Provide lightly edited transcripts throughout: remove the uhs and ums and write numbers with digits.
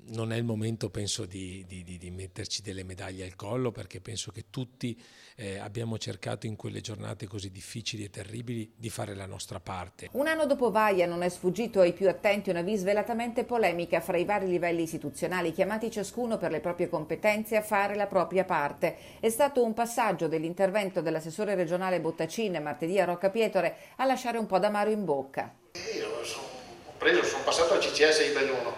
non è il momento, penso, di metterci delle medaglie al collo, perché penso che tutti abbiamo cercato in quelle giornate così difficili e terribili di fare la nostra parte. Un anno dopo Vaia non è sfuggito ai più attenti una vis svelatamente polemica fra i vari livelli istituzionali, chiamati ciascuno per le proprie competenze a fare la propria parte. È stato un passaggio dell'intervento dell'assessore regionale Bottacin martedì a Roccapietore a lasciare un po' d'amaro in bocca. Sono passato al CCS di Belluno.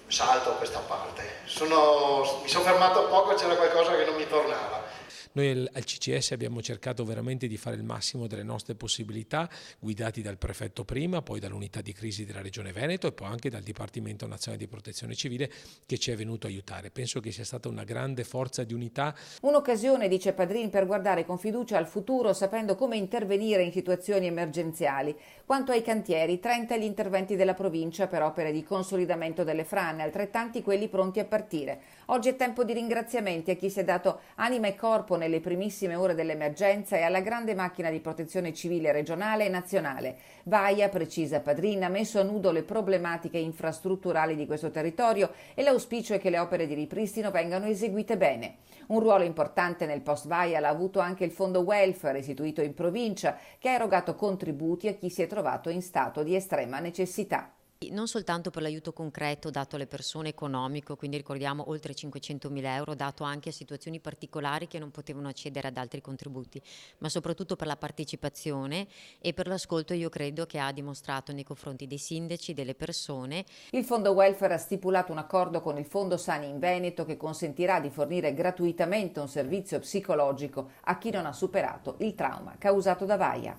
Salto questa parte. Mi sono fermato poco, c'era qualcosa che non mi tornava. Noi al CCS abbiamo cercato veramente di fare il massimo delle nostre possibilità, guidati dal prefetto prima, poi dall'unità di crisi della Regione Veneto e poi anche dal Dipartimento Nazionale di Protezione Civile che ci è venuto a aiutare. Penso che sia stata una grande forza di unità. Un'occasione, dice Padrin, per guardare con fiducia al futuro, sapendo come intervenire in situazioni emergenziali. Quanto ai cantieri, 30 gli interventi della provincia per opere di consolidamento delle frane, altrettanti quelli pronti a partire. Oggi è tempo di ringraziamenti a chi si è dato anima e corpo nelle primissime ore dell'emergenza e alla grande macchina di protezione civile regionale e nazionale. Vaia, precisa Padrin, ha messo a nudo le problematiche infrastrutturali di questo territorio e l'auspicio è che le opere di ripristino vengano eseguite bene. Un ruolo importante nel post-Vaia l'ha avuto anche il fondo welfare istituito in provincia, che ha erogato contributi a chi si è trovato in stato di estrema necessità. Non soltanto per l'aiuto concreto dato alle persone economico, quindi ricordiamo oltre 500.000 euro dato anche a situazioni particolari che non potevano accedere ad altri contributi, ma soprattutto per la partecipazione e per l'ascolto, io credo, che ha dimostrato nei confronti dei sindaci, delle persone. Il fondo welfare ha stipulato un accordo con il Fondo Sani in Veneto che consentirà di fornire gratuitamente un servizio psicologico a chi non ha superato il trauma causato da Vaia.